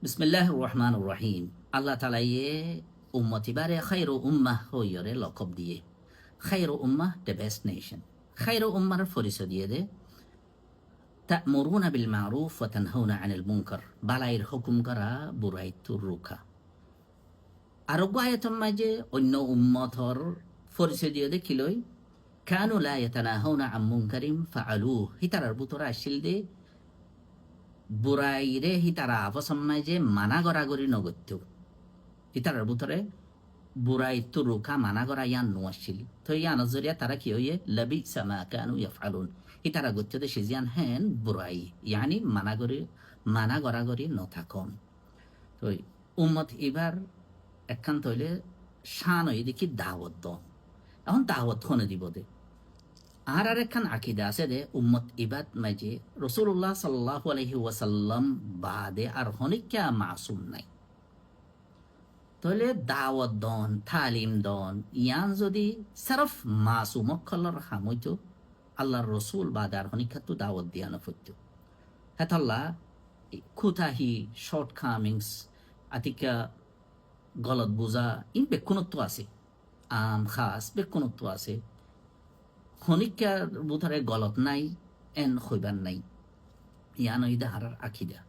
বিসমিল্লাহির রহমানির রহিম। আল্লাহ তাআলা উম্মতিবারে খায়রু উম্মাহ হইরে লকব দিয়ে খায়রু উম্মাহ দ্য বেস্ট নেশন। খায়রু উম্মার পরিচয় দিয়ে দে তা'মুরুনা বিল মারুফ ওয়া তানহাউনা আনিল মুনকার, বালাইর হুকুম করা বুরাইতুর রুখা। আরোগ্য আয়াতের মাঝে অন্য উম্মতর পরিচয় দিয়ে দে কিলই কানু লা ইয়াতানাহাউনা আন মুনকারিন ফাআলুহ, হিতারার বুতরা আসিল দে বুরাইরে হিতারা আপসম্মায় মানা গড়াগড়ি নগত্য হিতারার বুতরে বুরাই তুরুকা মানা গড়া ইয়ান নোয়াছিল তো ইয়ান জরিয়া তারা কি হইয়ে লবি সামা কানু ইয়াফআলুন, হিতারা গত্যতে সিজিয়ান হেন বুরাই ইয়ানি মানা গড়াগড়ি নথাকন। তো উম্মত এবার একখান তৈলে শান হই দেখি দাওয়াত দ, এখন দাওয়াত খনে দিব দে। আর একখান আকিদা আছে দে উম্মত ইবাদ মাঝে রসুল্লাহ সাল্লাল্লাহু আলাইহি ওয়াসাল্লাম বাদে আর হনিকা মাসুম নাই। তাহলে দাওয়াত দন তালিম দন ইয়ান যদি সরফ মাসুম খলর হামইত আল্লাহর রসুল বাদে আর হনিকাতু দাওয়াত দিয়ানো ফইত হেতাল্লা খুতাহি শর্ট কামিংস আতিকা গলত বুঝা ইন বেকুনত্ব আছে, আম খাস বেকুনত্ব আছে। খনিকার বুধারে গলত নাই এন হইবার নাই, ইয়ান ইদা হারার আখিদা।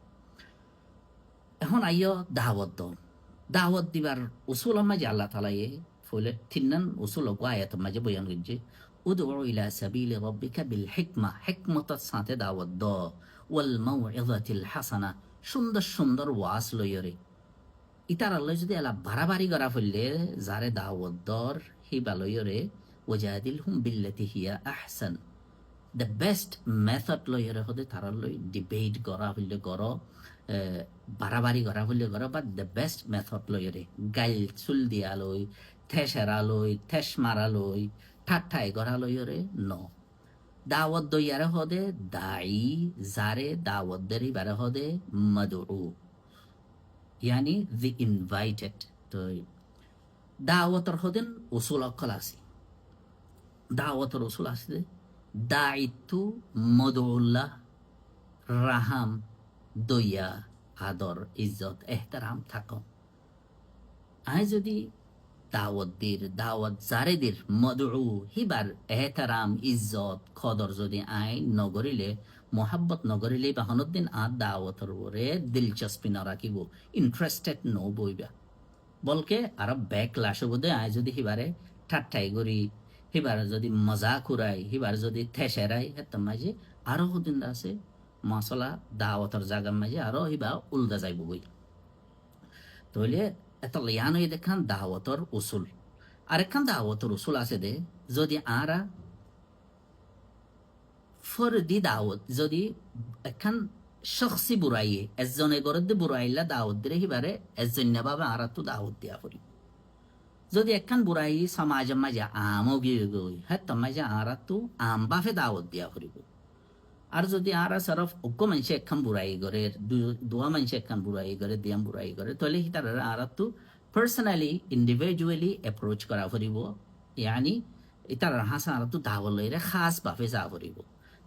এখন আইয় দাওয়াত দ, দাওয়াত দিবার উসুল মাঝে আল্লাহ তাআলা ফলে তিনান উসুল আয়াত মাঝে বয়ান করছে উদউ ইলা সাবিলি রাব্বিকা বিল হিকমা, হিকমতার সাথে দাওয়াত দ, ওয়াল মাউইযাতিল হাসানা, সুন্দর সুন্দর ওয়াজ লইরে। ইতার আল্লাহ যদি আলা বাড়াবাড়ি করা ফেললে যারে দাওয়াত দর হিবা লইরে ওয়াজাদিলহুম বিল্লাতি হিয়া আহসান, দ্য বেস্ট মেথড লইরে হতে তারা লই ডিবেট করা হইলে গড়, বাড়াবাড়ি করা হইলে গড়, বা দ্য বেস্ট মেথড লইরে গাইল চুল দিয়া লই, ঠেস হেরা লই, ঠেস মারা লই, ঠাট্টাই করা লইরে ন। দাওয়াত দইয়ারে হদে দায়ী, যারে দাওয়াত দেরি বারে হদে মাদউ, ইয়ানি দি ইনভাইটেড। তো দাওয়াতর হদেন উসুল অকল আছে, দাওয়াতর উসুল আছে দায়িত্ব মদউল্লাহ, রাহাম দইয়া আদর ইজ্জত এহতারাম থাকো। আয় যদি দাওয়াত জারেদের মদউ হিবার এহতারাম ইজ্জত খদর যদি আয় নগরিলে মোহাব্বত নগরিলে বা হনদ্দিন দাওয়াতর ওরে দিলচস্পি না রাখিব, ইন্টারেস্টেড ন বইবা বলকে আর ব্যাকলাশ বোধে আয় যদি হিবারে ঠাট্টাই করি, হিবার যদি মজা কুরাই, হিবার যদি থেসেরাই, হেতার মাঝে আরো হদিন আছে মশলা দাওয়াতর জাগার মাঝে আরো হিবা উল্দা যাইব বই। তাহলে এত ইয়ান দেখান দাওয়াতর উসুল। আরেকখান দাওয়াতর উসুল আছে দে যদি আরা ফরদি দাওয়াত যদি একখান শখসি বুড়াইয়ে এজনে গরদে বুড়াইলা দাওয়াত দিলে হিবারে এজন্য বাবা আরা তো দাওয়াত দিয়া করি। যদি একখান বুড়াই সমাজের মাঝে আমও গিয়ে গই হ্যাঁ মাঝে আরা তো আম বাফে দাওয়াত দিয়া করিব। আর যদি আরা সরফ অজ্ঞ মানুষে একখান বুড়াই করে, দোয়া মানুষে একখান বুড়াই করে, দিয়াম বুড়াই করে, তাহলে তার আরা তো পার্সোনালি ইন্ডিভিজুয়ালি অ্যাপ্রোচ করা করিব, ইয়ানি তার হাসা আরা তো দাওয়াত লইরে খাস বাফে যা করিব।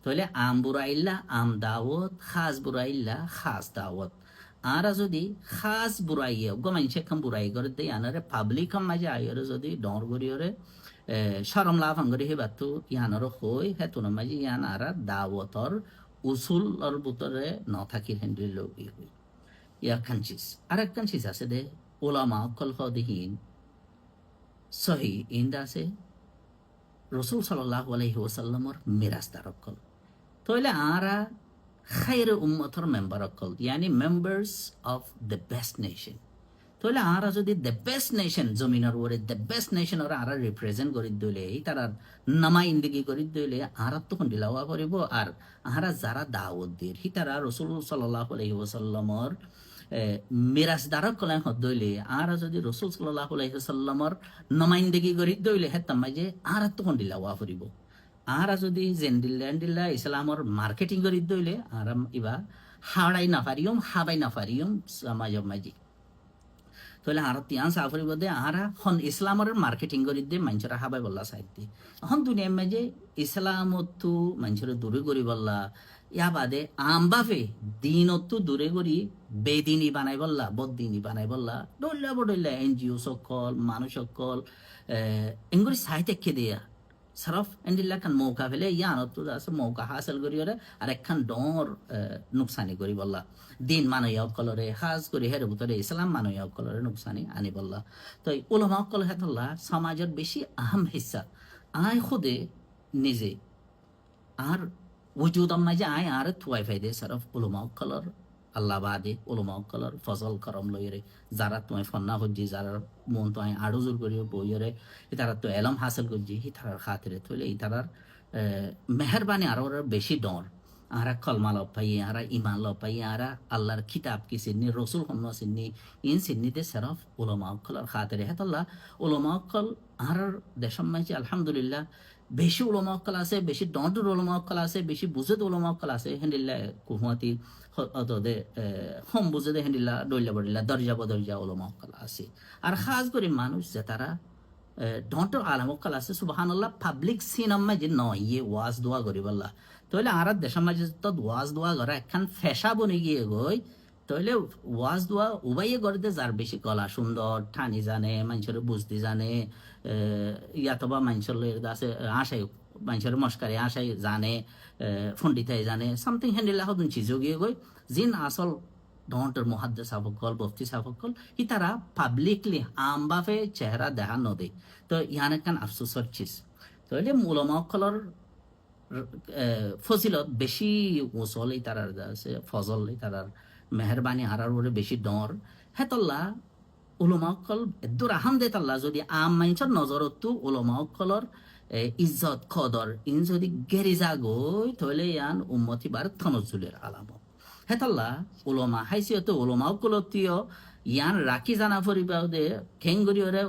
তাহলে আম বুড়াইল্লা আম দাওয়াত, খাস বুড়াইল্লা খাস দাওয়াত। আরা যদি খাস বুড়াইয়ে অজ্ঞ মানুষে একখান বুড়াই করে দেয় আনারে পাবলিক মাঝে আইরে যদি ডর করিওরে সরম লাভ আঙ্গরি হে বাতু ইয়ানর হই হেতুন মাঝে ইয়ান আরা দাওয়াতর উসুলর বুতরে ন থাকি হেন্ডি লগি হই। ইয়াখান চিজ আর একখান চিজ আছে দে ওলামা অকল হদিহীন সহি ইন্দা আছে রসুল সাল্লাল্লাহু আলাইহি ওয়াসাল্লামর মিরাজদার অকল। তাহলে আরা খায়রে উম্মতর মেম্বার অকল, ইয়ানি members of the best nation. তাহলে আরা যদি দ্য বেস্ট নেশন জমিনের ওরে দ্য বেস্ট নেশন ওরা আরা রিপ্রেজেন্ট করি দিলে তারা নামাইন্দিগি করি দিলে আরা তখন দিলাওয়া করিব। আর আরা যারা দাওয়াত দিয়ে হি তারা রসুল সাল্লাল্লাহু আলাইহি ওয়াসাল্লামর মিরাজদার কলেন হদইলে আরা যদি রসুল সাল্লাল্লাহু আলাইহি ওয়াসাল্লামর নামাইন্দিগি করি দিলে হেতাম মাঝে আরা তখন দিলাওয়া করিব। আরা যদি জেন্ডিল্লা ইসলামর মার্কেটিং করি দিলে আরাম ইবা হাড়াই নাফারিয়ম হাবাই নাফারিয়ম সমাজের মাঝে। তাহলে আর তিয়ান সাফরি বদে আরা হন ইসলামর মার্কেটিং করি দিয়ে মানুষরা হাবাই বললা সাইড দিয়ে এখন দুনিয়ার মাঝে ইসলামতো মানুষের দূরে করি বললা ইয়া বাদে আমবাফে দিনতো দূরে করি বেদিনী বানাই বললা বদিনী বানাই বললা ডল্লা বডল্লা এনজিও সকল মানুষ সকল এঙ্গুরি সাহিত্য দিয়া সরফ এন্ডিল্লা খান মৌকা ফেলে ইয়ানত আছে মৌকা হাসিল করি ওরে আর একখান ডর নুকসানি করি বললা দিন মানয় অকলরে খাস করি হের ভিতরে ইসলাম মানয় অকলরে নুকসানি আনি বললা তো উলমা অকল হেতল্লা সমাজের বেশি আহম হিস্সা আয় খুদে নিজে আর وجودم মাঝে আয় আর থুয়াই ফাইদে সরফ উলমা অকলর আল্লাহ বাদে উলমা অকলর ফজল করম লইরে যারা তোমায় ফন্না হজ্জি যারা মন তো আয় আড়ো জোর করি বইরে তারা তো এলম হাসিল করছি তারার খাতিরে থইলে তারার মেহরবানি আরো বেশি ডর আরা কলমা লপাই আরা ইমান লপাই আরা আল্লাহর কিতাব কি সিন্নি রসুল হন্না সিন্নি ইন সিন্নিতে সরফ উলমা অকলর খাতিরে হেতল্লা উলমা অকল আর দেশম মাঝে আলহামদুলিল্লাহ বেশি উলমা অকল আছে বেশি ডন্টুর উলমা অকল আছে বেশি বুঝেত উলমা অকল আছে হেন্ডিল্লা কুহুয়াতি অতদে হম বুঝেদে হেন্ডিল্লা ডইল্লা বডিল্লা দরজা বদরজা উলমা অকল আছে আর খাস করে মানুষ যে তারা ডন্টর আলম অকল আছে সুবহানাল্লাহ পাবলিক সিনেমা যে নয় ইয়ে ওয়াজ দোয়া করি বললা তাহলে আর দেশের মাঝে তো ওয়াজ দোয়া করা একখান ফেসা বনে গিয়ে গই তাহলে ওয়াজ দোয়া উবাইয়ে করতে যার বেশি গলা সুন্দর ঠানি জানে মানুষের বুঝতে জানে ইয়াতবা মানুষের আছে আশাই মানুষের মস্কারে আশাই জানে ফন্ডিতাই জানে সামথিং হ্যান্ডেল হদুন চিজো গিয়ে গই জিন আসল ডন্টের মহাদ্দেস সাফকল বফতি সাফকল ই তারা পাবলিকলি আমবাফে চেহারা দেখা নদে তো ইয়ান একখান আফসোসর চিজ তাহলে মূলমকলর ফজিলত বেশি ওসল এই তারার আছে ফজল এই তারার মেহরবানি হারার ওরে বেশি ডর হেতল্লা উলমা অকল এদুর আহাম দে তাল্লা যদি আম মানুষের নজরতো উলমা অকলর ইজ্জত কদর ইন যদি গেরিজা গই তাহলে ইয়ান উম্মতি বার থনজুলের আলামত হেতল্লা উলমা হাইসিয়ত উলমা অকলতীয় ইয়ান রাখি জানা ফরিবা দে খেঙ্গুরি ওরে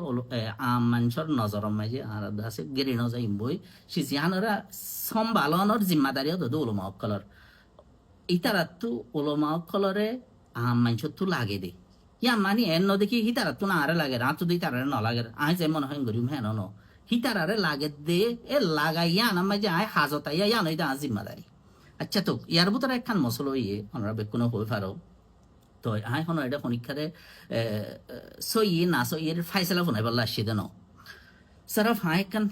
আম মানুষের নজরম মাঝে আর আছে গেরি নজাইম বই সে জিয়ানরা সম্ভালনের জিম্মাদারিও দে উলমা অকলর ইতারাতো উলমা অকলরে আম মানুষের তো লাগে দে ইয়া মানে এন দেখি হিতারাতো না আরে লাগে রাত যদি তারারে ন লাগে আয় যে মনে হয় গরিম হ্যাঁ ন হিতারারে লাগে দে এ লাগাইয়া না মাঝে আয় হাজতাইয়া ইয়া নই দা জিম্মাদারি আচ্ছা তো ইয়ার ভিতরে একখান মশলা ইয়ে আমরা বেকুনো হয়ে পারো তো আয় হন এটা পরীক্ষারে সই না সই এর ফাইসলা ফোনাই বললা আসছে দেন সারাফ হাই একখান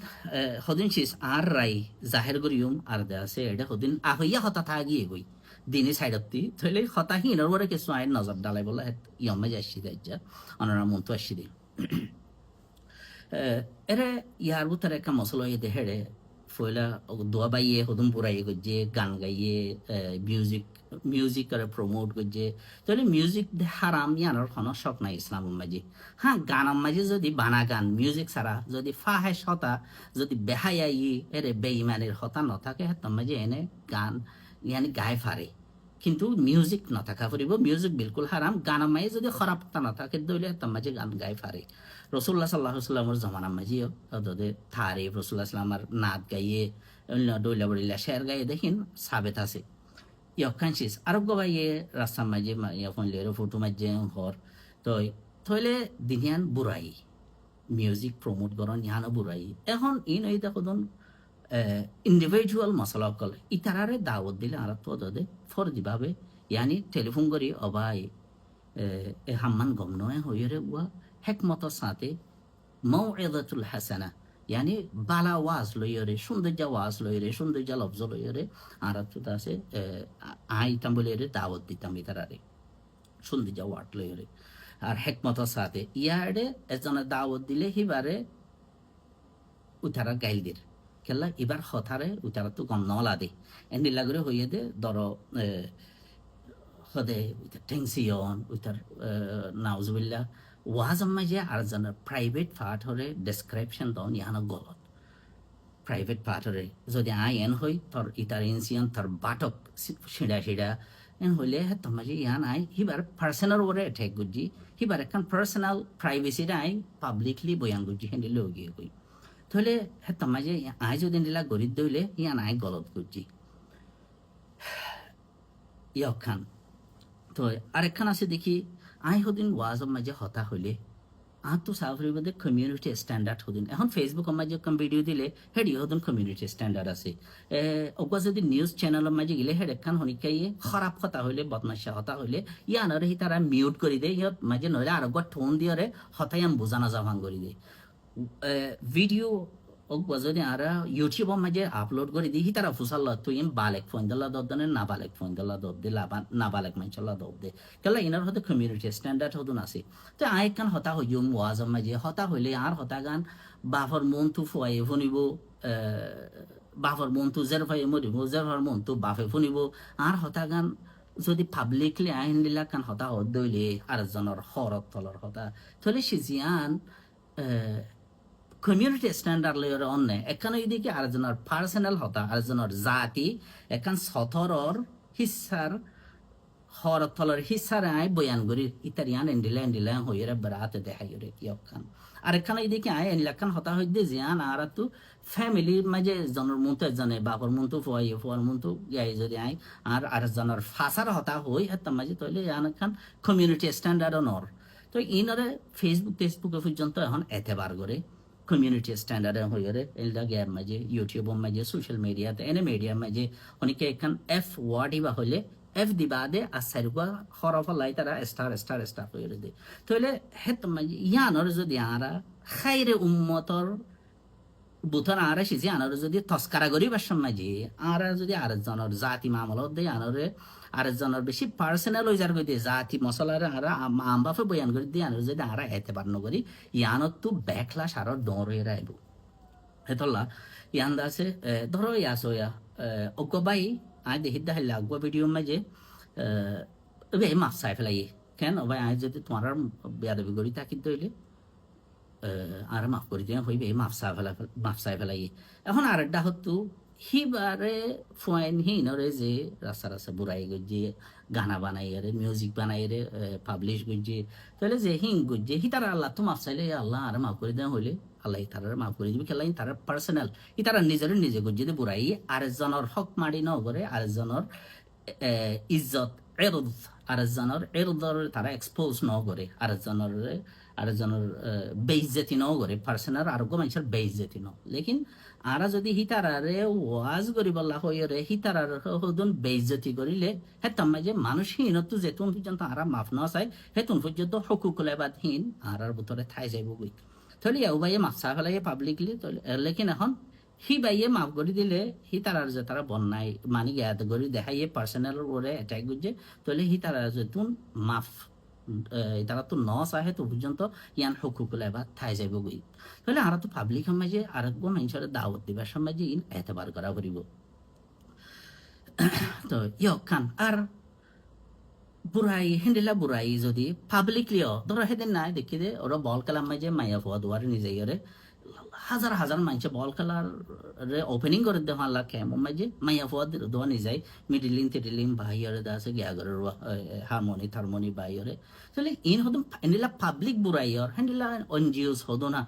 হদিন শেষ আর রাই জাহের করিউম আর দে আছে এটা হদিন আহইয়া হতা থাগিয়ে গই দিনে সাইডতি থইলে হতাহীনের ওরে কিছু আইন নজর ডালাই বলা ইয়মে যাচ্ছি যা অনারা মন তো আসছি দে এরে ইয়ার ভিতরে একটা মশলা ইয়ে হেড়ে ফয়লা দোয়া বাইয়ে হদুম পুরাইয়ে গজ্জে গান গাইয়ে মিউজিক করে প্রমোট করছে তাহলে মিউজিক হারাম ইয়ানোর কোনো শখ নাই ইসলামের মাঝে হ্যাঁ গানের মাঝে যদি বানা গান মিউজিক ছাড়া যদি ফাহেস হতা যদি বেহায়াই এরে বেইমানের হতা ন থাকে তার মাঝে এনে গান ইয়ানি গায়ে ফারে কিন্তু মিউজিক নথাকা ফুরিব মিউজিক বিলকুল হারাম গানের মাঝে যদি খারাপ হতা নথাকে দইলে তার মাঝে গান গায়ে ফারে রসুল্লাহ সাল্লাহ সাল্লামর জমানার মাঝেও থারে রসুল্লাহ সাল্লামার নাচ গাইয়ে দইলা বড়িলা শের গাইয়ে দেখিন সাবেত আছে ইয়খানশিস আরব গাইয়ে রাস্তার মাঝে এখন লেরো ফটো মাঝে ঘর তো থইলে দিনিয়ান বুড়াই মিউজিক প্রমোট করেন ইহানো বুড়াই এখন ইন এই দেখুন ইন্ডিভিজুয়াল মশলা কল ইতারারে দাওয়াত দিলে আর তো ফরজিভাবে ইয়ানি টেলিফোন করি অবাই এ হাম্মান গম নয় হইরে উয়া হেকমতর সাথে মৌইদাতুল হাসানা ইয়ানি বালা ওয়াজ লইরে সৌন্দর্য ওয়াজ লইরে সৌন্দর্য লফজ লইরে আর তো আছে আইতাম বলে দাওয়াত দিতাম ইতারারে সৌন্দর্য ওয়ার্ড লইরে আর হেকমতর সাথে ইয়ারে এজনের দাওয়াত দিলে হিবারে উতারা গাইলদের কেলা এবার হথারে উতারা তো গম নলা দে এন্ডি লাগরে হইয়ে দে ধর হদে টেনশন উতার নাউজুবিল্লাহ ওয়াজ মাঝে আর জানার প্রাইভেট পার্ট হরে ডেসক্রিপশন দাও ইয়ানো গলত প্রাইভেট পার্ট হরে যদি আই এন হই তোর ইতার ইনসিয়ান তোর বাটক সিডা সিডা এন হইলে তোর মাঝে ইয়ান আই হিবার পার্সোনাল ওরে অ্যাটাক গুজি হিবার একখান পার্সোনাল প্রাইভেসিটা আই পাবলিকলি বয়ান গুজি হেন্ডি লগিয়ে গই তাহলে হ্যাঁ তোর মাঝে আই যদি নিলা গরিব দইলে ইয়ান আই গলত গুজি ইয়খান তো আরেকখান আছে দেখি আই হদিন ওয়াজের মাঝে হতা হইলে তো সাফরি মধ্যে কমিউনিটি স্ট্যান্ডার্ড হদিন এখন ফেসবুক মাঝে কম ভিডিও দিলে হেডি হদিন কমিউনিটি স্ট্যান্ডার্ড আছে ওগুলো যদি নিউজ চ্যানেলের মাঝে গেলে হেড একখান হনিকাইয়ে খারাপ কথা হইলে বদমাশা হতা হইলে ইয়ানরে হি তারা মিউট করে দেয় ইয়ত মাঝে নইলে আর টোন দিয়ে হতাই বোঝানো যাভান করে দেয় ভিডিও যদি আর ইউটিউবের মাঝে আপলোড করে দিই তারা ফুসাল তুই বালেক ফোন দিলা দব দে না বালেক ফোন দিলা দব দে না বালেক মানচলা দব দে কেলা ইনার হতে কমিউনিটি স্ট্যান্ডার্ড হতুন আছে তো আই কান হতা হইম ওয়াজর মাঝে হতা হইলে আর হতা গান বাফর মন তু ফুয়াই ফুনিব বাফর মন তু জের ফাই মরিব জের মন তু বাফে ফুনিব আর হতা গান যদি পাবলিকলি আইন দিলা কান হতা হদ দইলে আর জনের হরত তলর হতা তাহলে সে জিয়ান কমিউনিটি স্ট্যান্ডার্ড লয়র অন্যে এখানে এদিকে আরেকজনের পার্সোনাল হতা আরেকজনের জাতি এখান সতরর হিসার হরতলর হিসার আয় বয়ান করি ইতারিয়ান এন্ডিলা হইরে বেড়াতে দেখাই রে কি অখান আর এখানে এদিকে আয় এনলাখান হতা হইতে জিয়ান আর তো ফ্যামিলির মাঝে জনের মতো জানে বাপর মতো ফুয়ার মতো গাই যদি আয় আর আরেকজনের ফাঁসার হতা হই এত মাঝে তৈলে ইয়ান এখান কমিউনিটি স্ট্যান্ডার্ড নর তো ইনরে ফেসবুকে পর্যন্ত এখন এতেবার করে কমিউনিটি স্ট্যান্ডার্ড হয়ে এলদা গ্যাপ মাঝে ইউটিউবের মাঝে সোশ্যাল মিডিয়াতে এনে মিডিয়ার মাঝে অনেকে এখান এফ ওয়ার্ড ইবা হলে এফ দিবা দে আর সাইরুয়া হরফ লাই তারা স্টার হয়ে দে তাহলে হেত মাঝে ইয়ানর যদি আরা খাইরে উম্মতর বুথর আরা সিজি আনর যদি তস্কারা করিবার মাঝে আরা যদি আরেকজনের জাতি মামলত দেয় আনরে আরেকজনের বেশি পার্সোনাল হয়ে যার দিয়ে জাতি মশলার আরা আমবাফে বয়ান করে দিয়ে আনর যদি আরা এতে পার নগরি ইয়ানত তো ব্যাকলাস আরো ডর হয়ে রাইব হেতল্লা ইয়ান দাসে ধরো ইয়াসো ইয়া অগ্গ বাই আয় দেখি দেখাইলে অগ্গ ভিডিও মাঝে বে মাফ চাই ফেলাই কেন ভাই আয় যদি তোমার বেয়াদবি করি থাকি তৈলে আর মাফ করে দিয়ে হইবে মাফ চাই ফেলাই এখন আরেকটা হতো হিবারে ফয়েন হিনরে যে রাস্তা বুড়াই গজ্জে গানা বানাই রে মিউজিক বানাই রে পাবলিশ গজ্জে তাহলে যে হিং গজ্জে হি তারা আল্লাহ তো মাফ চাইলে আল্লাহ আর মাফ করে দেওয়া হইলে আল্লাহ তারা মাফ করে দিবি খেলাই তারা পার্সোনাল ই তারা নিজে গজ্জে বুড়াই আরেকজনের হক মারি ন করে আরেকজনের ইজ্জত এরদ আরেকজনের এরদর তারা এক্সপোজ ন করে আরেকজনের বেইজ্জতি ন করে পার্সোনাল আরোগ্য মানুষের বেইজ্জতি ন লেকিন আরা যদি হিতারারে ওয়াজ করি বলা হইরে হিতারার হদুন বেইজ্জতি করিলে হেতাম যে মানুষহীন তো যেতুন পর্যন্ত আরা মাফ ন চাই হেতুন পর্যন্ত হকুকুলেবাদহীন আরার ভিতরে থাই যাইব গই তাহলে এও বাইয়ে মাফ চা ফেলাই পাবলিকলি লেকিন এখন হি বাইয়ে মাফ করে দিলে হি তারার যে তারা বন্যায় মানি জ্ঞাত করি দেখাইয়ে পার্সোনাল ওরে অ্যাটাক করছে তাহলে হি তারা যেতুন মাফ তারা তো ন চাহে তো পর্যন্ত ইয়ান হকুকুলে বা থাই যাইব গই তাহলে আর তো পাবলিক সমাজে আর একবার মানুষের দাওয়াত দিবার সমাজে ইন এতবার করা করিব তো ইয়খান আর বুড়াই হেন্ডিলা বুড়াই যদি পাবলিকলিও ধরো সেদিন নাই দেখি দে ওরা বল খেলার মাঝে মাইয়া ফুয়া দুয়ার নিজে হাজার মানুষ বল খেলার ওপেনিং করে দেওয়া আল্লাহ কেমন মাঝে মাইয়া ফুয়া দোয়া নিজাই মিডিলিং বাহিরে আছে গিয়াগরে হারমোনি বাহিরে তাহলে ইন হতো হেন্ডিলা পাবলিক বুড়াইয়র হেন্ডিলা এনজিওস হতো না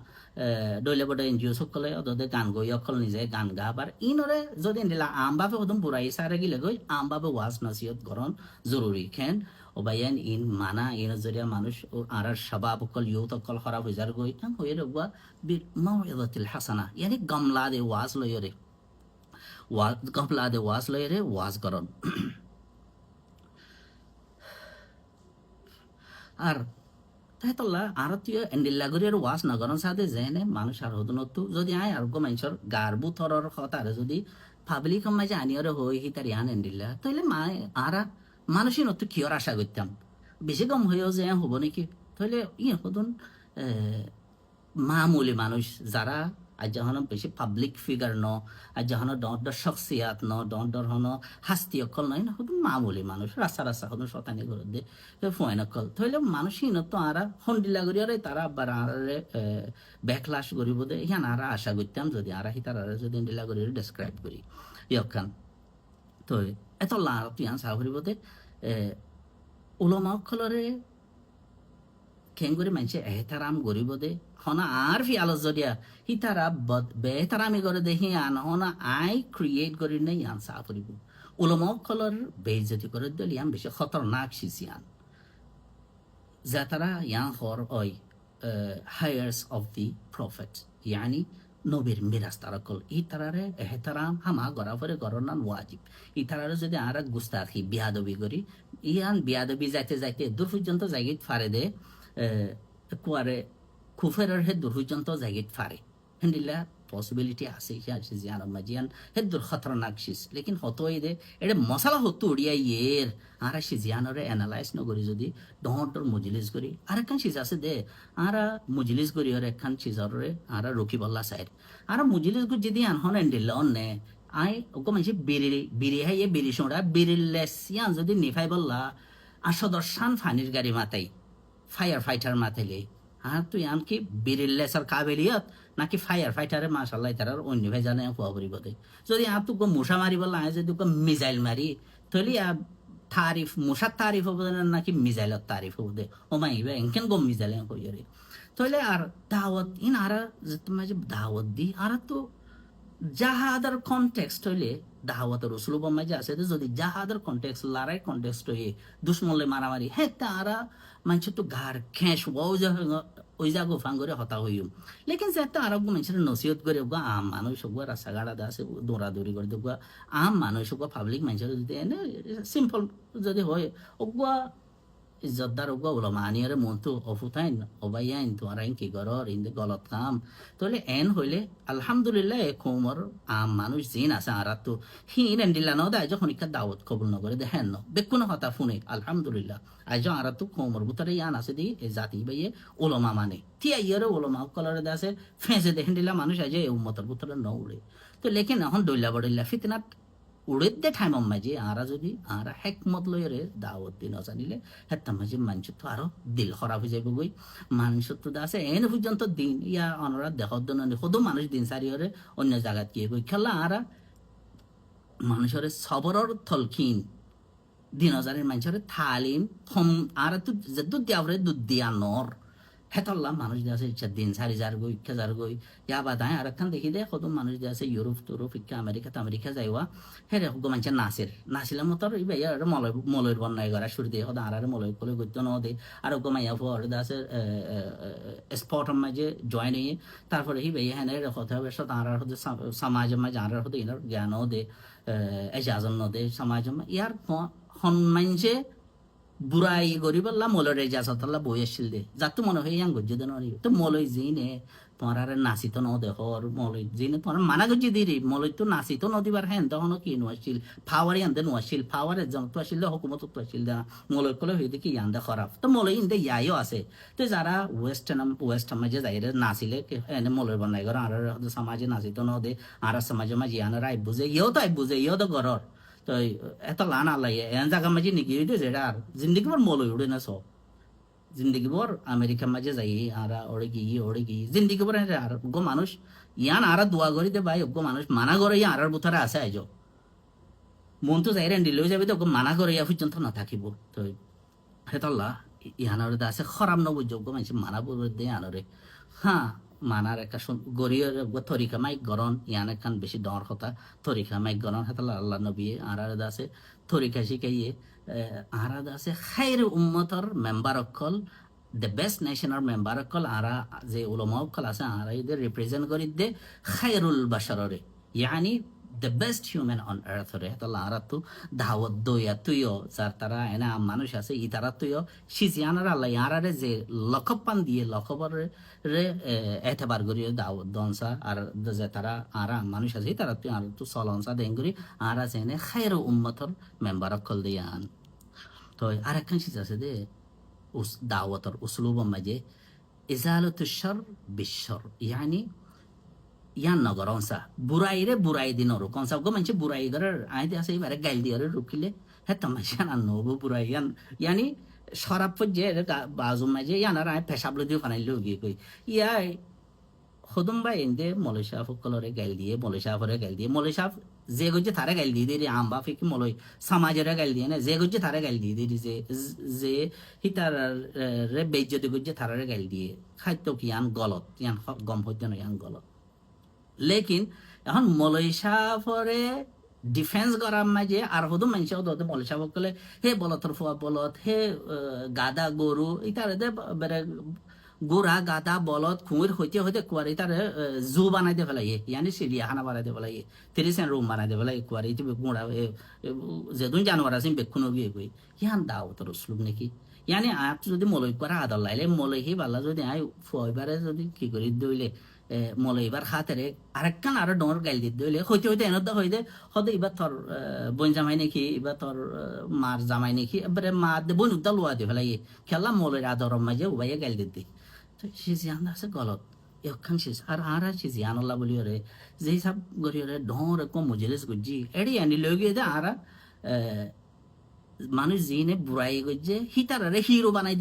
ডইলে বড় এনজিও সকলে ওদের গান গই অকল নিজে গান গাবার ইনরে যদি হেন্ডিলা আমভাবে হতো বুড়াই সারে গিলে গই আমভাবে ওয়াজ নসিহত করন জরুরি খেন ওবায়ান ইন মানা ইন জরিয়া মানুষ আর সবাব অকল ইউথ অকল খারাপ হয়ে যার গই হয়ে রবা বি মাউইদাতিল হাসানা ইয়ানি গামলা দে ওয়াজ লয়রে ওয়াজ করন আর তাই তোলা আর তুই এন্ডিল্লাগরিয়ার ওয়াজ নগরন সাথে যেনে মানুষ আর হদনতো যদি আয় আর গো মানুষের গারবু থরর হতারে যদি পাবলিক মাঝে আনিয়রে হই হি তার ইয়ান এন্ডিল্লা তাইলে আরা মানুষই নতো কিয়র আশা করতাম বেশি কম হয়েও যে হব নাকি তাহলে হদন মামুলি মানুষ যারা আর যখন বেশি পাবলিক ফিগার ন আর যখন ডর শখসিয়াত ন ডর হন হাস্তি অকল নয় না হতো মামুলি মানুষ রাস্তা হতো শতানি ঘর দে ফোন অকল তাহলে মানুষই তো আর হন্ডিলা করিয়ারে তারা আবার আরে ব্যাকলাস করিব দে ইহান আর আশা করতাম যদি আর তারা যদি হন্ডিলা করি ডেসক্রাইব করি ইয়খান তো এত লাভ তুই আশা করিব দে ওলমা অকলরে কেন করে মানুষে এহতারাম করিব দে হনা আর ফি আলো জরিয়া হি তারা বেহতারামি করে দেখি আন হনা আই ক্রিয়েট করি নাই আন সা করিব উলমা কলর বেইজ্জতি করে দিল ইয়ান বেশি খতরনাক শিসিয়ান যা তারা ইয়ান হর ওই hires of the prophet yani নবীর মিরাজ তারা কল ই তারারে এহতারাম হামা গড়া পরে গড়নান ওয়াজিব ই তারারে যদি আর গুস্তাখি বিয়াদবি করি ইয়ান বিয়াদবি যাইতে যাইতে দূর পর্যন্ত জায়গিত ফারে দে কুয়ারে খুফেরের হে দূর পর্যন্ত জায়গিত ফারে হেন্দিলা পসিবিলিটি আছে আছে জিয়ান মাজিয়ান হে দূর খতরনাক শিস লেকিন হতই দে এটা মশলা হতো উড়িয়া ইয়ের আর সে জিয়ানরে অ্যানালাইজ নকরি যদি ডহর মজলিস করি আর একখান চিজ আছে দে আর মজলিস করি আর একখান চিজরে আর রকি বল্লা সাইড আর মজলিস করি যদি আনহন এন্ডিল অনে আই ওকে মানে বিরি হাই বিরি সোড়া বিরিলেস ইয়ান যদি নিফাই বললা আর সদর্শান ফানির গাড়ি মাথাই ফায়ার ফাইটার মাথাইলে আর তুই আনকি বিরিলেসর কাবেলিয়ত নাকি ফায়ার ফাইটারে মাশাল্লাহ তার অন্য ভাই জানে হওয়া পরিব দে যদি আর তুক মশা মারি বললা আয় যদি মিসাইল মারি তাহলে তারিফ মশার তারিফ হবো নাকি মিসাইলের তারিফ হবো দে ও মাইবে এনকেন গম মিসাইল কইরে তাহলে আর দাওয়াত ইন আর মাঝে দাওয়াত দি আর তো জাহাদার কনটেক্সট হইলে দাওয়াতের উসলুব মাঝে আছে যদি জাহাদার কনটেক্সট লড়াই কনটেক্সট হয়ে দুশ্মনলে মারামারি হ্যাঁ তারা মানুষ তো গার খেস ওই জাগো ফাঙ্গরে হতা হইম লেকিন যে একটা আরব মানুষের নসিহত করে আম মানুষ হোক রাস্তাঘাট আছে দৌড়াদৌড়ি করে দেবো আম মানুষ হোক পাবলিক মানুষের যদি এনে সিম্পল যদি হয় ওগুয়া ইজ্জতদার ওগুয়া ওলামা আনিয়ারে মন তো অফুতাইন অবাইয়াইন তোমার আইন কি গরর ইন্দে গলত কাম তাহলে এন হইলে আলহামদুলিল্লাহ এ খোমর আম মানুষ জিন আছে আর তো হিন এন্ডিল্লা ন দেয় যখন ইকা দাওয়াত কবুল নগরে দেখেন ন বেকুন হতা ফুনে আলহামদুলিল্লাহ আজ আর তো খোমর বুতারে ইয়ান আছে দি এ জাতি বাইয়ে ওলমা মানে তিয়া ইয়ারে ওলমা কলরে দাসে ফেঁসে দেখেন দিলা মানুষ আজ এ উম্মতর বুতারে ন উড়ে তো লেকিন এখন দইলা বড়িল্লা ফিতনাত উড়ে দে ঠাইম মাঝে আরা যদি আরা হেকমত লইরে দাওয়াত দিন জানিলে হেতা মাঝে মানুষ তো আরো দিল খারাপ হয়ে যাবে গই মানুষ তো আছে এন পর্যন্ত দিন ইয়া অনরা দেখার জন্য সদু মানুষ দিন সারিয়রে অন্য জায়গাত গিয়ে গই খেলা আরা মানুষের সবরর থলখিন দিন হাজারের মানুষের থালিম থম আর তো যে দুধ দিয়া দুধ দিয়া নর হেতল্লা মানুষ দিয়ে আছে ইচ্ছা দিন সারি যার গই ইচ্ছা যার গই ইয়া বাদায় আর একখান দেখি দে কত মানুষ দিয়ে আছে ইউরোপ টুরোপ ইচ্ছা আমেরিকা যাইবা হে রে গো মানুষের নাচিলের মতো ইবা ইয়ার মলয়ের বন্যায় করা শুরু দিয়ে হদা আর মলয় করে গইতে ন দে আর গো মাইয়া ফর আছে স্পট মাঝে জয়েন হয়ে তারপরে হি ভাই হ্যাঁ কথা হবে সাথে আর হতে সমাজের মাঝে আর হতে ইনার জ্ঞানও দে এজাজন ন দে সমাজ ইয়ার হনমানছে বুড়াই গরি বললা মলরে জাসাতাল্লা বই আসছিল দে যার তো মনে হয় ইয়াং গজ্জে দেন তো মলই জিনে তোমার আর নাচিত ন দেখর মলই জিনে তোমার মানা গজ্জি দিরি মলই তো নাচিত নদিবার হ্যাঁ তখন কি নোয়াছিল ফাওয়ারি আনতে নোয়াছিল ফাওয়ারে জন তো আসছিল হুকুমত তো আসছিল না মলই কলে হয়ে দেখি ইয়ান্দা খারাপ তো মলই ইন্দে ইয়াইও আছে তো যারা ওয়েস্ট মাঝে যাই নাচিলে এনে মলই বানাই ঘর আর সমাজে নাচিত ন দে আর সমাজে মাঝে ইয়ানের আই বুঝে ইয়েও তো আই বুঝে ইয়েও তো ঘরর তো এত লান আল্লাহ এন জায়গা মাঝে নিকি যেটা আর জিন্দগি ভর মলই উড়ে না সব জিন্দগি ভর আমেরিকা মাঝে যাই আর ওড়ে গিয়ে জিন্দগি ভর আর গো মানুষ ইয়ান আর দোয়া করি দে ভাই গো মানুষ মানা করে ইয়া আর বুথারে আছে আইজ মন তো যাই রেন্ডি লই যাবে তো মানা করে ইয়া পর্যন্ত না থাকিব তো হেতল্লা ইয়ানরে আছে খরাম নবযোগ্য মানুষ মানা বলে দে আনরে হ্যাঁ মানার একটা গরিয়র তরিকা মাইক গরন ইয়ান একখান বেশি ডর কথা তরিকা মাইক গরন হেতাল আল্লাহ নবী আর আছে তরিকা শিখাইয়ে আর আছে খাইর উম্মতর মেম্বার অকল দ্য বেস্ট নেশনার মেম্বার অকল আর যে উলমা অকল আছে আর এদের রিপ্রেজেন্ট করি দে Khairul বাশাররে ইয়ানি the best human on earth রে হেতাল্লা আর তো দাওয়াত দইয়া তুইও যার তারা এনা মানুষ আছে ই তারা তুইও সিজিয়ানার আল্লাহ ইয়ারারে যে লকপান দিয়ে লকবর রে এতবার করি দাওয়াত দনসা আর যে তারা আর মানুষ আছে তারা তুই আর তো সলনসা দেন করি আর আছে এনে খায়ের উম্মতর মেম্বার অকল দিয়ান তো আর একখান চিজ আছে দে দাওয়াতর উসলুব মাঝে ইজালাতুশ শার বিশ্বর ইয়ানি ইয়ান নগরংসা বুড়াই দিন ওর কনসা গো মানছে বুড়াই গরের আইতে আছে এবারে গাইল দিয়ে রুকিলে হ্যাঁ তামাশা না নবো বুড়াই ইয়ানি সরাব যে বাজু মাঝে ইয়ানার আয় পেশাবলো দিয়ে ফানাইলো গিয়ে কই ইয়াই হদম বা এনদে মলয় সাহ সকলরে গাইল দিয়ে মলয় সাহরে গাইল দিয়ে মলয় সাহ যে গজ্জে তারা গাইল দিয়ে দিয়ে আম বা ফিকি মলয় সমাজের গাইল দিয়ে না যে গজ্জে তারা গাইল দিয়ে দিয়ে যে হিতার রে বেজ্জতি গজ্জে তারারে গাইল দিয়ে খাদ্য কি ইয়ান গলত ইয়ান গম হইতে না ইয়ান গলত লেকিন এখন মলয় সাহরে ডিফেন্স করার মাঝে আর হদম মানুষ হতে মলয় সাহ কলে হে বলতর ফুয়া বলত হে গাদা গরু ইতারে বেড়ে গোড়া গাদা বলদ খুঁড় হইতে হইতে কুয়ারি তার জু বানাই দে ফেলাই ইয়ানি চিড়িয়াখানা বানাই দে ফেলাই 3 রুম বানাই দে ফেলাই কুয়ারি গুঁড়া যেদিন জানোয়ার আছে বেক্ষুনো গিয়ে গই ইয়ান দাও তোর উসলুব নাকি ইয়ানি আপ যদি মলই করা আদর লাইলে মলই হি বালা যদি আই ফুয়াইবারে যদি কি করি দইলে মলইবার খাতেরে আরেকখান আরো ডর গাইল দিতে দইলে হইতে হইতে এনদ হইতে হদে এবার তোর বোন জামাই নাকি এবার তোর মার জামাই নাকি এবারে মা দে বোন উদ্দা লোয়া দে ফেলাই খেলা মলই আদর মাঝে উবাইয়ে গাইল দিতে তো সে জিয়ান আছে গলত একখান শেষ আর সে জিয়ান আল্লাহ বলি ওরে যে সব গরি ওরে ডর কম মজলিস গুজি এড়ি আনি লগে দে আর মানুষ জিনে বুড়াই গইছে হিতারে হিরো বানাই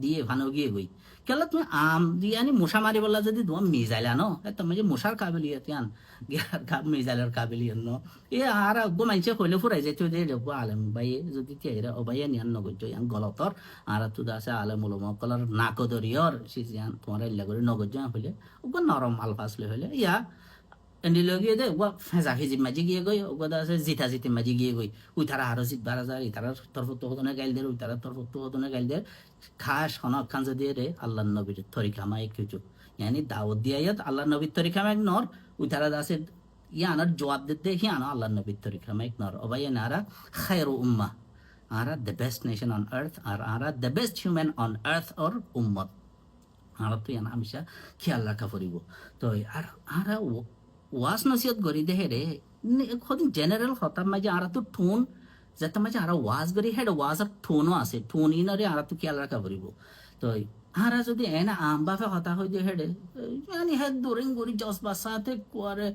দিয়ে ভানো গিয়ে গই কেলা তুমি আম দিয়ে আনি মশা মারি বলা যদি তোমার মিজাইলা ন তোমার যে মশার কাবিলিয়ত আন গিয়ার মিজাইলার কাবিলিয়ত ন এ আর মাইছে কইলে ফুরাই যাইতো যে আলেম ভাই যদি তিয়াইরা ও ভাই নিয়ান নগজ আন গলতর আর তুদা আছে আলেম উলমা কলার নাকদরিয়র সিজিয়ান তোমার ইল্লা করে নগজ হইলে ওগো নরম আলফাসলে হইলে ইয়া এন্ডি লগিয়ে দে ওগো ফেজা ফেজি মাঝি গিয়ে গই ওগো দা আছে জিতা জিতি মাঝি গিয়ে গই উই তারা আরো জিত বারা যায় তারা তরফত হদনে গাইল দের উই তারা তরফত হদনে গাইল দের খাস হনক খান যদি রে আল্লাহর নবীর তরিকা মাই কিছু ইয়ানি দাওয়াত দিয়াত আল্লাহর নবীর তরিকা মাই নর উই তারা আছে ইয়ানার জবাব দিতে হিয়ানো আল্লাহর নবীর তরিকা মাই নর অবাই নারা খায়রু উম্মাহ আরা the best nation on earth আর আরা the best human on earth অর উম্মত আরা তো ইয়ানা হামেশা খেয়াল রাখা পড়িব তো আর আরা ওয়াজ নসিহত করি দেহে রে খদিন জেনারেল হতাম মাঝে আর তো ঠোন যাতে মাঝে আর ওয়াজ করি হেড ওয়াজ আর ঠোনও আছে ঠোন ইনারে আর তো খেয়াল রাখা পড়িব তো আরা যদি এনা আম বাফে হতা হই দিয়ে হেডে মানে হেড দোরিং গরি জস বাসাতে কোয়ারে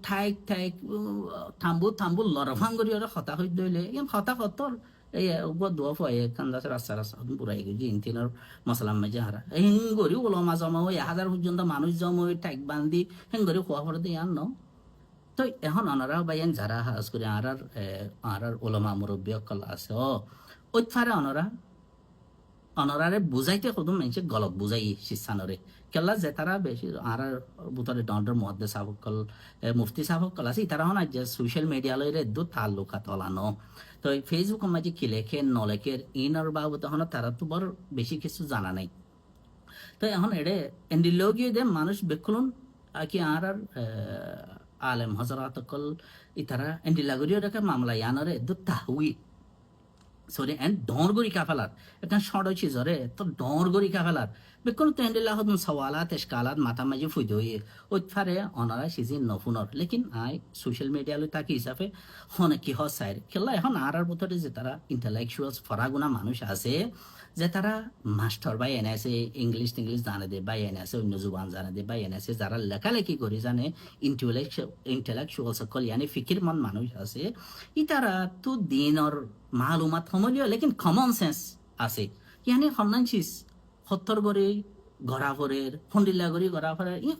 ঠাইক ঠাইক থাম্বু লরফাং করি ওরা হতা হই দইলে ইয়াম হতা হতর এই উগো দোয়া ফয়ে কান্দাস রাস্তা রাস্তা পুরাই গেছি ইনতিনার মশলাম মাঝে হারা হিঙ্গরি ওলমা জমা ওই 1000 পর্যন্ত মানুষ জমা ওই টাইক বান্ধি হিঙ্গরি খোয়া ফরে দিয়ে আন তো এখন অনারা বাইন যারা হাজ করে আর ওলমা মুরব্বী অকল আছে ওই ফারে অনরারে বুঝাইতে কদম মানুষ গলত বুঝাই শিস্তানরে কেলা যে তারা বেশি আর বুতরে ডন্ডর মধ্যে সাবকল মুফতি সাবকল আছে তারা হন যে সোশ্যাল মিডিয়া লইরে দু তাল্লুকা তলানো তো ফেসবুক মাঝে কি লেখে নলেখের ইনর বাবদ হন তারা তো বড় বেশি কিছু জানা নাই তো এখন এড়ে এন্ডিলগিয়ে দে মানুষ বেকুলুন কি আর আলেম হজরত কল ইতারা এন্ডিলাগরিও রেখে মামলা ইয়ানরে দু তাহউই সরি এন্ড ডর গরি কাফেলার এটা শর্ট হয়েছে জরে তো ডর গরি কাফেলার বেকুন তো এন্ডিলা হদন সওয়ালাত এসকালাত মাথা মাঝে ফুইতে হয়ে ওই ফারে অনারা সিজি নফুনর লেকিন আই সোশ্যাল মিডিয়া লই তাকি হিসাবে হনে কি হসাইর খেলা এখন আর বতরে যে তারা ইন্টেলেকচুয়ালস ফরাগুনা মানুষ আছে যে তারা মাস্টার বাই এনে আছে ইংলিশ জানে দে বাই এনে আছে অন্য জুবান জানে দে বাই এনে আছে যারা লেখালেখি করি জানে ইন্টেলেকচুয়াল সকল ইয়ানি ফিকিরমন মানুষ আছে ই তারা তো দিনর মালুমাত সমলীয় লেকিন কমন সেন্স আছে ইয়ানি হন্নানছিস সত্তর গড়ি গড়াফরের হন্ডিল্লা গড়ি গড়াফরের ইয়ে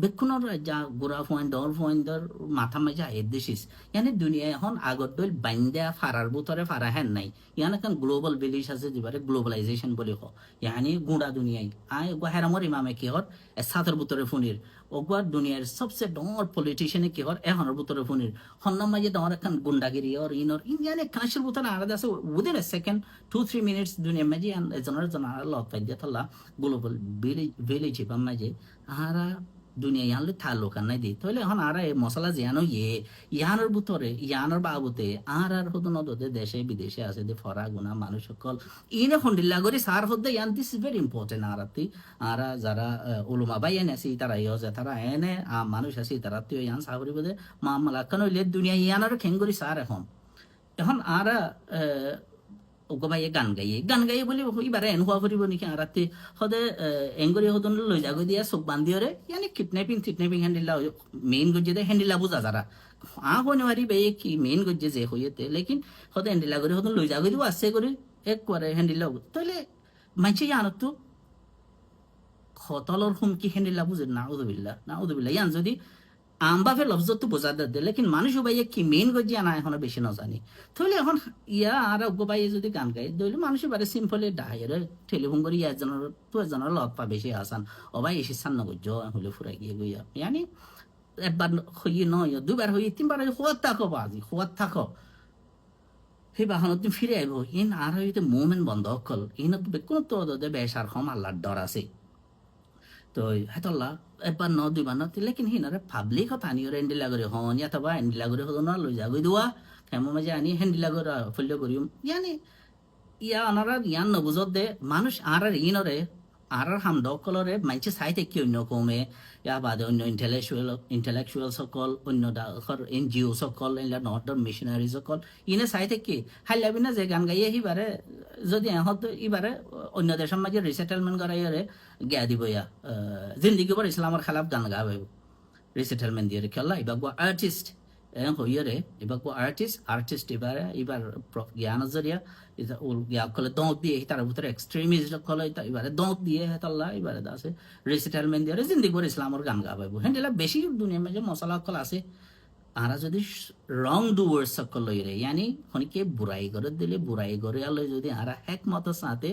বেক্ষণর যা গোড়া পয়েন্ট দর পয়েন্টর মাথা মাঝে আয়ের দেশিস ইয়ানি দুনিয়া এখন আগত দল বান্ধা ফারার বুতরে ফারা হেন নাই ইয়ান এখন গ্লোবাল ভিলেজ আছে যেবারে গ্লোবালাইজেশন বলি হ ইয়ানি গুড়া দুনিয়ায় আয় হেরামর ইমামে কি হর সাতের বুতরে ফুনির ওগুয়ার দুনিয়ার সবচেয়ে ডর পলিটিশিয়ানে কি হর এখনের বুতরে ফুনির হন্নার মাঝে ডর এখন গুন্ডাগিরি ওর ইনর ইয়ানি কাঁশের বুতরে আলাদা আছে উইদিন এ সেকেন্ড 2-3 মিনিটস দুনিয়া মাঝে এজনের জন আর লত পাই দিয়ে থাল্লা গ্লোবাল ভিলেজ ইবাম মাঝে আহারা দুনিয়া ইয়ানলে থালো কান নাই দি তাহলে এখন আর মশলা জিয়ানো ইয়ানোর বুতরে ইয়ানোর বাবুতে আর হতো নদতে দেশে বিদেশে আছে দে ফরা গুনা মানুষ সকল ইনে হন্ডিল্লা করি সার হতে ইয়ান দিস ইজ ভেরি ইম্পর্টেন্ট আর যারা উলুমা বাই এনে আছে তারা ইয়ে আছে তারা এনে মানুষ আছে তারা তো ইয়ান সাহরি বোধে মামলা কেন হইলে দুনিয়া ইয়ানোর খেং করি সার এখন আর ওগো ভাইয়ে গান গাইয়ে বলি এবারে এনহুয়া ফুরিব নেকি আরাতে সদে এংগরি হদন লৈ যাগো দিয়া চোখ বান্ধিয়রে ইয়ানি কিডনেপিং হ্যান্ডিলা মেইন গজ্জে দে হ্যান্ডিলা বুঝা যারা নোৱাৰি বে কি মেইন গজ্জে যে হইতে লেকিন সদে হ্যান্ডিলা করে হদন লৈ যাগো দিব আছে করে এক করে হ্যান্ডিলা তাহলে মানছে জানত তো খতলর হুমকি হ্যান্ডিলা বুঝে নাউদুবিল্লাহ ইয়ান যদি আমবাফে লফজত তো বোঝা দে লেকিন মানুষ ভাইয়ে কি মেইন গজ্জে আনা এখন বেশি নজানি তাহলে এখন ইয়া আর ভাই যদি গান গাই দইলে মানুষ বারে সিম্পলি ডাইর টেলিফোন করি এজনের লগ পা বেশি আসান ও ভাই এসে সান্ন গজ্জ হলে ফুরাই গিয়ে গইয়া ইয়ানি একবার হই নয় দুবার হই তিনবার হওয়ার থাকো বাজি হওয়ার থাকো সেই বাহনত তুমি ফিরে আইব ইন আর হইতে মুভমেন্ট বন্ধ অকল ইনত কোনো তো বেসার হম আল্লাহর ডর আছে তো হেতল্লা একবার ন দুইবার ন লেকিন হিনারে পাবলিক তানিও হেন্ডিলা করে হন ইয়াতবা হেন্ডিলা করে হতো না লই যা গই দোয়া কেমন মাঝে আনি হেন্ডিলা করে ফল্য করিম ইয়ানি ইয়া অনারা ইয়ান নবুজত দে মানুষ আর ইনরে আর হাম দকলরে মাইছে সাইতে কি অন্য কমে ইয়া বাদে অন্য ইন্টেলেকচুয়াল সকল অন্য এনজিও সকল এলা নর্থ মিশনারি সকল ইনে সাইতে কি হাইলাবি না যে গান গাইয়ে হিবারে যদি এহত ইবারে অন্য দেশের মাঝে রিসেটেলমেন্ট করাইরে গিয়া দিব ইয়া জিন্দিগি পর ইসলামের খেলাফ গান গাবে রিসেটেলমেন্ট দিয়ে খেলা ইবা গো আর্টিস্ট হইরে এবার গো আর্টিস্ট এবার জ্ঞান জরিয়া কলে দৌত দিয়ে তার ভিতরে এক্সট্রিমিস্ট কলে এবারে দৌত দিয়ে হেতাল্লা এবারে আছে রিসেটেলমেন্ট দিয়ে জিন্দিগি পর ইসলামের গান গাবাইব হেন্ডেলা বেশি দুনিয়ার মাঝে মশলা সকল আছে আরা যদি রং ডুয়ার্স সকল লইরে ইয়ানি খনিকে বুড়াই করে দিলে বুড়াই করে আলো যদি আরা একমত সাথে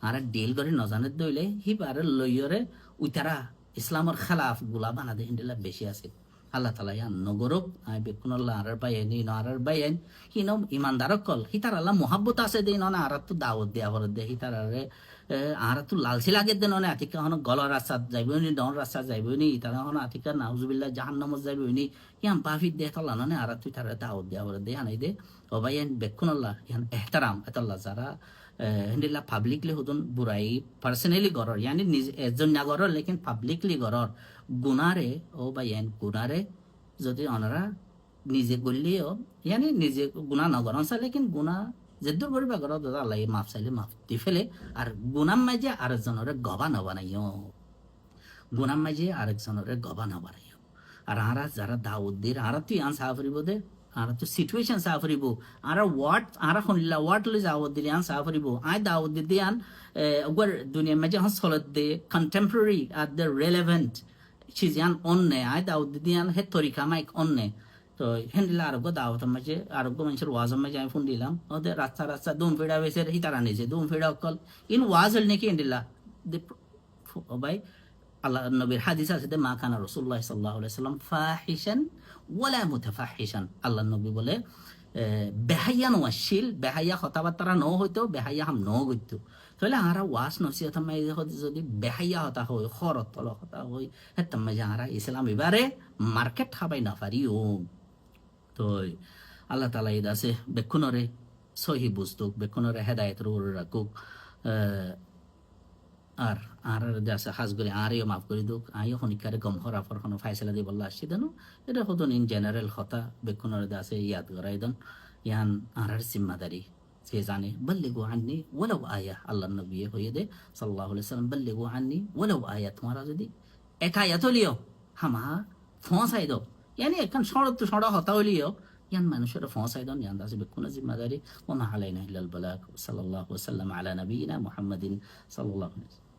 আরা ডিল করে নজানে দইলে হিবারে লইরে উইতারা ইসলামের খেলাফ গুলা বানা দে হেন্ডেলা বেশি আছে আল্লাহ তালা ইয়ান নগরক আই বেকুনল্লাহ আরার বাইন ইন আরার বাইন হিনম ইমানদারক কল হিতার আল্লাহ মোহাব্বত আছে দে ননে আরার তো দাওয়াত দেয়া হর দে হিতার আরে আরা তো লালসি লাগে দে ননে আতিকা হন গলর রাস্তা যাইবনি ডন রাস্তা যাইবনি ইতারা হন আতিকা নাউজুবিল্লাহ জাহান্নামত যাইবনি ইয়ান পাফিত দে তল্লা ননে আরা তুই তার দাওয়াত দেয়া হর দে আনাই দে ও বাইন বেকুনল্লাহ ইয়ান ইহতারাম এতাল্লাহ যারা হেন্ডিলা পাবলিকলি হদন বুড়াই পার্সোনালি গরর ইয়ানি নিজ একজন না গরর লেকিন পাবলিকলি গরর গুনারে ও বাইন গুনারে যদি অনারা নিজে গলিও ইয়ানি নিজে গুণা নগরন চাই লেকিন গুণা যেদূর করিবা গর দাদা আল্লাহ মাফ চাইলে মাফ দি ফেলে আর গুনাম মাঝে আরেকজনের গবা নবানাইও গুনাম মাঝে আরেকজনের গবা নবানাইও আর আরা যারা দাউদ দিয়ে আরা তুই আন সাফরিব দে আর তো সিচুয়েশন সাফরিব আর ওয়াট আর শুনলা ওয়াট লে যাও দিলে আন সাফরিব আই দাউদ দি আন ওগর দুনিয়া মাঝে হন সলত দে কন্টেম্পোরারি আর দ্য রেলেভেন্ট চিজান অন্যে আই দাউদ দি আন হে তরিকা মাইক অন্যে তো হেন্ডিলা আরোগ্য দাওয়াত মাঝে আরোগ্য মানুষের ওয়াজের মাঝে আমি ফোন দিলাম ওদের রাস্তা দুম ফেড়া হয়েছে হিতারা নিয়েছে দুম ফেড়া অকল ইন ওয়াজ হল নাকি হেন্ডিলা ভাই আল্লাহ নবীর হাদিস আছে মা কানা রাসূলুল্লাহ সাল্লাল্লাহু আলাইহি সাল্লাম ফাহিশান ওয়ালা মুতাফাহিশান আল্লাহ নবী বলে বেহাইয়া নওয়াশিল বেহাইয়া কথাবার্তা ন হইতো বেহাইয়া হাম ন গইতো তাহলে আরা ওয়াজ নসিহত মাঝে যদি বেহাইয়া হতা হয় খরত তল হতা হয় হেতাম মাঝে আরা ইসলাম এবারে মার্কেট খাবাই না পারিও তো আল্লাহ তালা ঈদ আছে বেক্ষণরে সহি বুঝতুক বেক্ষণরে হেদায়তের উপর রাখুক আর আর আছে হাজ করে আরেও মাফ করে দুক আইও খনিকারে গম হরা ফর কোনো ফাইসলা দিয়ে বললা আসছি দেন এটা হতো ইন জেনারেল হতা বেক্ষণরে আছে ইয়াদ করাই দেন ইয়ান আর জিম্মাদারি সে জানে বল্লিগু আন্নি ওয়ালাউ আয়া আল্লাহ নবী হয়ে দে সাল্লাল্লাহু আলাইহি সাল্লাম বল্লিগু আন্নি ওয়ালাউ আয়া তোমরা যদি এক আয়াত লিও হামা ফসাই দাও ইয়ানি এখন সড় হতা হলিও ইয়ান মানুষের ফসাই দাও ইয়ান দাসে বেকুনা জিম্মাদারি ওয়া মা আলাইনা ইল্লাল বালাগ সাল্লাল্লাহু ওয়া সাল্লাম আলা নবিয়িনা মুহাম্মাদিন সাল্লাল্লাহু আলাইহি